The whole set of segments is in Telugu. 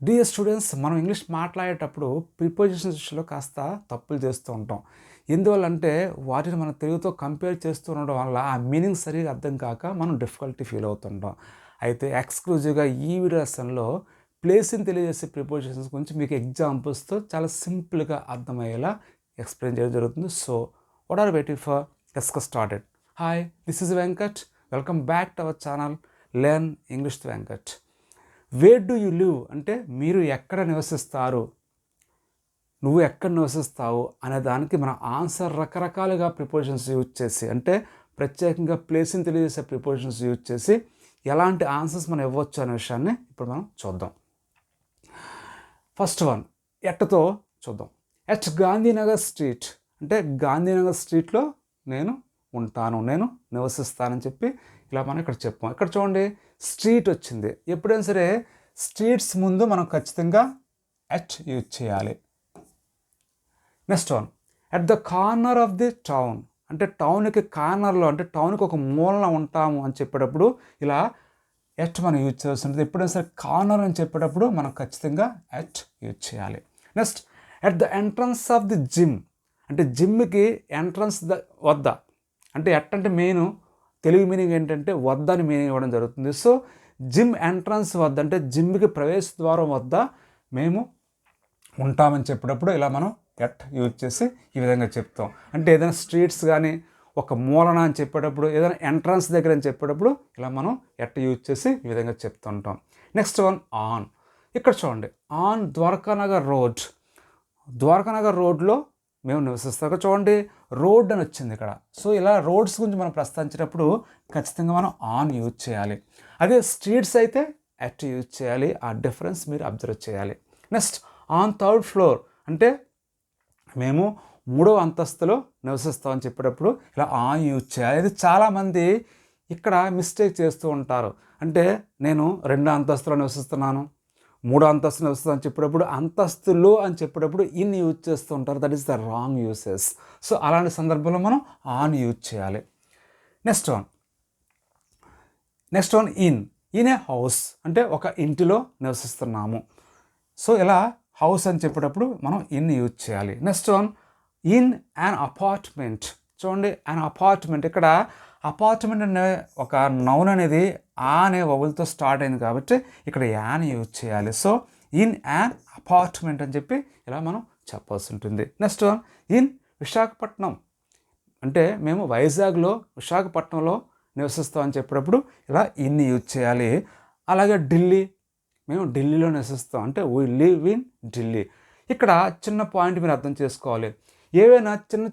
డియర్ స్టూడెంట్స్, మనం ఇంగ్లీష్ మాట్లాడేటప్పుడు ప్రిపోజిషన్స్ విషయంలో కాస్త తప్పులు చేస్తూ ఉంటాం. ఎందువల్లంటే వాటిని మన తెలుగుతో కంపేర్ చేస్తూ ఉండడం వల్ల ఆ మీనింగ్ సరిగ్గా అర్థం కాక మనం డిఫికల్టీ ఫీల్ అవుతుంటాం. అయితే ఎక్స్క్లూజివ్గా ఈ వీడియో లెసన్లో ప్లేస్ని తెలియజేసే ప్రిపోజిషన్స్ గురించి మీకు ఎగ్జాంపుల్స్తో చాలా సింపుల్గా అర్థమయ్యేలా ఎక్స్ప్లెయిన్ చేయడం జరుగుతుంది. So what are waiting for? Let's get started. Hi, this is Venkat. Welcome back to our channel learn English with Venkat. Where do you live అంటే మీరు ఎక్కడ నివసిస్తారు, నువ్వు ఎక్కడ నివసిస్తావు అనే దానికి మన ఆన్సర్ రకరకాలుగా ప్రిపోజిషన్స్ యూజ్ చేసి, అంటే ప్రత్యేకంగా ప్లేస్ని తెలియజేసే ప్రిపోజిషన్స్ యూజ్ చేసి ఎలాంటి ఆన్సర్స్ మనం ఇవ్వచ్చు అనే విషయాన్ని ఇప్పుడు మనం చూద్దాం. ఫస్ట్ వన్ ఎట్తో చూద్దాం. ఎట్ గాంధీనగర్ స్ట్రీట్ అంటే గాంధీనగర్ స్ట్రీట్లో నేను ఉంటాను, నేను నివసిస్తానని చెప్పి ఇలా మనం ఇక్కడ చెప్పాం. ఇక్కడ చూడండి, స్ట్రీట్ వచ్చింది. ఎప్పుడైనా సరే స్ట్రీట్స్ ముందు మనం ఖచ్చితంగా ఎట్ యూజ్ చేయాలి. Next one, at the corner of the town అంటే టౌన్కి కార్నర్లో, అంటే టౌన్కి ఒక మూలన ఉంటాము అని చెప్పేటప్పుడు ఇలా ఎట్ మనం యూజ్ చేయాల్సి ఉంటుంది. ఎప్పుడైనా సరే కార్నర్ అని చెప్పేటప్పుడు మనం ఖచ్చితంగా ఎట్ యూజ్ చేయాలి. Next, at the entrance of the gym అంటే జిమ్కి ఎంట్రన్స్ వద్ద, అంటే ఎట్ అంటే మెయిన్ తెలుగు మీనింగ్ ఏంటంటే వద్ద అని మీనింగ్ ఇవ్వడం జరుగుతుంది. సో జిమ్ ఎంట్రన్స్ వద్ద అంటే జిమ్కి ప్రవేశ ద్వారం వద్ద మేము ఉంటామని చెప్పేటప్పుడు ఇలా మనం ఎట్ యూజ్ చేసి ఈ విధంగా చెప్తాం. అంటే ఏదైనా స్ట్రీట్స్ కానీ ఒక మూలన అని చెప్పేటప్పుడు, ఏదైనా ఎంట్రన్స్ దగ్గర అని చెప్పేటప్పుడు ఇలా మనం ఎట్ యూజ్ చేసి ఈ విధంగా చెప్తుంటాం. Next one, on. ఇక్కడ చూడండి, ఆన్ ద్వారకానగర్ రోడ్, ద్వారకానగర్ రోడ్లో మేము నివసిస్తాం. ఇక్కడ చూడండి, రోడ్ అని వచ్చింది ఇక్కడ. సో ఇలా రోడ్స్ గురించి మనం ప్రస్తావించేటప్పుడు ఖచ్చితంగా మనం ఆన్ యూజ్ చేయాలి. అదే స్ట్రీట్స్ అయితే ఎట్ యూజ్ చేయాలి. ఆ డిఫరెన్స్ మీరు అబ్జర్వ్ చేయాలి. నెక్స్ట్, ఆన్ థర్డ్ ఫ్లోర్ అంటే మేము 3వ అంతస్తులో నివసిస్తామని చెప్పేటప్పుడు ఇలా ఆన్ యూజ్ చేయాలి. ఇది చాలామంది ఇక్కడ మిస్టేక్ చేస్తూ ఉంటారు. అంటే నేను 2వ అంతస్తులో నివసిస్తున్నాను, 3వ అంతస్తు నివసిస్తాను అని చెప్పేటప్పుడు అంతస్తులో అని చెప్పేటప్పుడు ఇన్ యూజ్ చేస్తూ ఉంటారు. That is the wrong uses. So అలాంటి సందర్భంలో మనం ఆన్ యూజ్ చేయాలి. Next one in a house అంటే ఒక ఇంటిలో నివసిస్తున్నాము. సో ఇలా హౌస్ అని చెప్పేటప్పుడు మనం ఇన్ యూజ్ చేయాలి. Next one, in an apartment. చూడండి, యాన్ అపార్ట్మెంట్, ఇక్కడ అపార్ట్మెంట్ అనే ఒక నౌన్ అనేది ఆ అనే వవులతో స్టార్ట్ అయింది కాబట్టి ఇక్కడ యాన్ యూజ్ చేయాలి. సో ఇన్ యాన్ అపార్ట్మెంట్ అని చెప్పి ఇలా మనం చెప్పాల్సి ఉంటుంది. నెక్స్ట్ వన్, ఇన్ విశాఖపట్నం అంటే మేము వైజాగ్లో విశాఖపట్నంలో నివసిస్తామని చెప్పేటప్పుడు ఇలా ఇన్ యూజ్ చేయాలి. అలాగే ఢిల్లీ, మేము ఢిల్లీలో నివసిస్తాం అంటే వీ లివ్ ఇన్ ఢిల్లీ. ఇక్కడ చిన్న పాయింట్ మీరు అర్థం చేసుకోవాలి. ఏవైనా చిన్న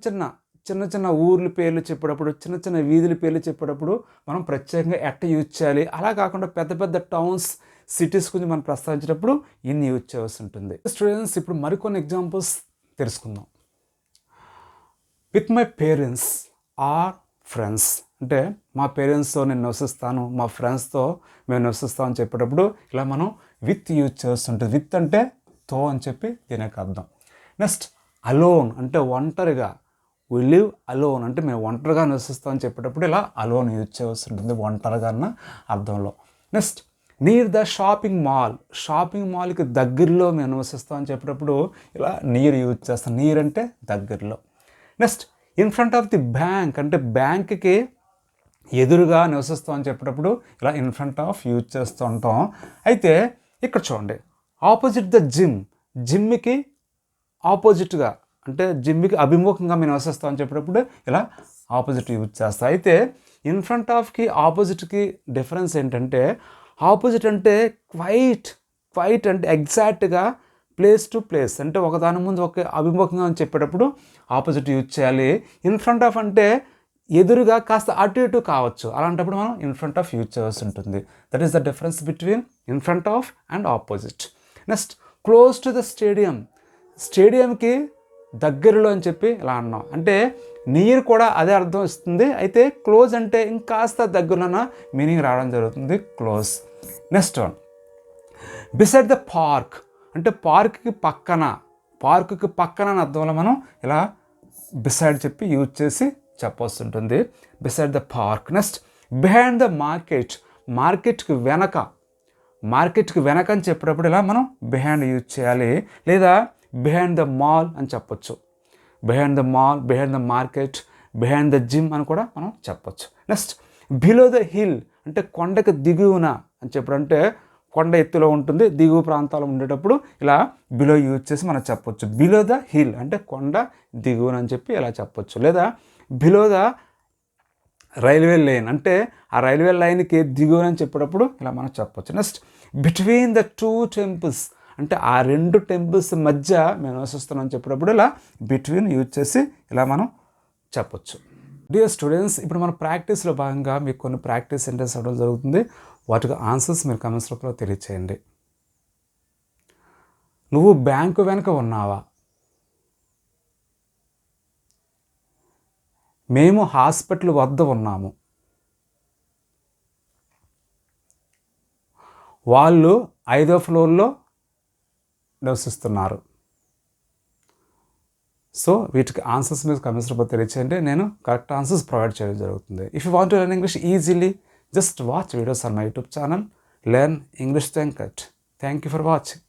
చిన్న ఊర్ల పేర్లు చెప్పేటప్పుడు, చిన్న చిన్న వీధుల పేర్లు చెప్పేటప్పుడు మనం ప్రత్యేకంగా ఎట్ యూజ్ చేయాలి. అలా కాకుండా పెద్ద పెద్ద టౌన్స్, సిటీస్ గురించి మనం ప్రస్తావించేటప్పుడు ఇన్ యూజ్ చేయాల్సి ఉంటుంది. స్టూడెంట్స్, ఇప్పుడు మరికొన్ని ఎగ్జాంపుల్స్ తెలుసుకుందాం. With my parents or friends అంటే మా పేరెంట్స్తో నేను నివసిస్తాను, మా ఫ్రెండ్స్తో మేము నివసిస్తాం అని చెప్పేటప్పుడు ఇలా మనం విత్ యూజ్ చేస్తుంటుంది. విత్ అంటే తో అని చెప్పి దీనికి అర్థం. నెక్స్ట్, అలోన్ అంటే ఒంటరిగా, వి లివ్ అలోన్ అంటే మేము ఒంటరిగా నివసిస్తాం అని చెప్పేటప్పుడు ఇలా అలోన్ యూజ్ చేయాల్సి ఉంటుంది, ఒంటరిగా అన్న అర్థంలో. Next, near the shopping mall, shopping మాల్కి దగ్గరలో మేము నివసిస్తాం అని చెప్పేటప్పుడు ఇలా నియర్ యూజ్ చేస్తాం, నియర్ అంటే దగ్గరలో. Next, in front of the bank అంటే బ్యాంక్కి ఎదురుగా నివసిస్తాం అని చెప్పేటప్పుడు ఇలా ఇన్ ఫ్రంట్ ఆఫ్ యూజ్ చేస్తూ ఉంటాం. అయితే ఇక్కడ చూడండి, ఆపోజిట్ ద జిమ్, జిమ్కి ఆపోజిట్గా అంటే జిమ్కి అభిముఖంగా మేము నివసిస్తాం అని చెప్పేటప్పుడు ఇలా ఆపోజిట్ యూజ్ చేస్తాం. అయితే ఇన్ ఫ్రంట్ ఆఫ్కి ఆపోజిట్కి డిఫరెన్స్ ఏంటంటే, ఆపోజిట్ అంటే క్వైట్ అంటే ఎగ్జాక్ట్గా ప్లేస్ టు ప్లేస్ అంటే ఒకదాని ముందు ఒక అభిముఖంగా అని చెప్పేటప్పుడు ఆపోజిట్ యూజ్ చేయాలి. ఇన్ ఫ్రంట్ ఆఫ్ అంటే ఎదురుగా కాస్త అటు ఇటు కావచ్చు, అలాంటప్పుడు మనం ఇన్ ఫ్రంట్ ఆఫ్ యూజ్ చేయాల్సి ఉంటుంది. That is the difference between in front of and opposite. Next, close to the stadium, స్టేడియంకి దగ్గరలో అని చెప్పి ఇలా అన్నాం. అంటే నియర్ కూడా అదే అర్థం ఇస్తుంది. అయితే క్లోజ్ అంటే ఇంకాస్త దగ్గరలోన మీనింగ్ రావడం జరుగుతుంది, close. Next one, beside the park అంటే పార్క్కి పక్కన అని అర్థంలో మనం ఇలా బిసైడ్ చెప్పి యూజ్ చేసి చెప్పాల్సి ఉంటుంది, beside the park. Next, behind the మార్కెట్కి వెనక, మార్కెట్కి వెనక అని చెప్పేటప్పుడు ఇలా మనం బిహైండ్ యూజ్ చేయాలి. లేదా బిహైండ్ ద మాల్ అని చెప్పొచ్చు. Behind the mall, behind the market, behind the gym అని కూడా మనం చెప్పొచ్చు. నెక్స్ట్ బిలో ద హిల్ అంటే కొండకు దిగువన అని చెప్పారంటే కొండ ఎత్తులో ఉంటుంది, దిగువ ప్రాంతాలు ఉండేటప్పుడు ఇలా బిలో యూజ్ చేసి మనం చెప్పొచ్చు. బిలో ద హిల్ అంటే కొండ దిగువన అని చెప్పి ఇలా చెప్పొచ్చు. లేదా బిలో ద రైల్వే లైన్ అంటే ఆ రైల్వే లైన్కి దిగువన అని చెప్పేటప్పుడు ఇలా మనం చెప్పొచ్చు. Next between the two temples అంటే ఆ రెండు టెంపుల్స్ మధ్య మేము నివసిస్తున్నాం చెప్పేటప్పుడు ఇలా బిట్వీన్ యూజ్ చేసి ఇలా మనం చెప్పొచ్చు. డియర్ స్టూడెంట్స్, ఇప్పుడు మన ప్రాక్టీస్లో భాగంగా మీకు కొన్ని ప్రాక్టీస్ సెంటెన్స్ అవ్వడం జరుగుతుంది. వాటికి ఆన్సర్స్ మీరు కామెంట్స్ రూపంలో తెలియచేయండి. నువ్వు బ్యాంకు వెనుక ఉన్నావా? మేము హాస్పిటల్ వద్ద ఉన్నాము. వాళ్ళు 5వ ఫ్లోర్లో నివసిస్తున్నారు. సో వీటికి ఆన్సర్స్ మీరు కామెంట్స్ రూపంలో తెలియచేయండి. నేను కరెక్ట్ ఆన్సర్స్ ప్రొవైడ్ చేయడం జరుగుతుంది. If you want to learn English easily, just watch videos on my YouTube channel, Learn English Venkat. Thank you for watching.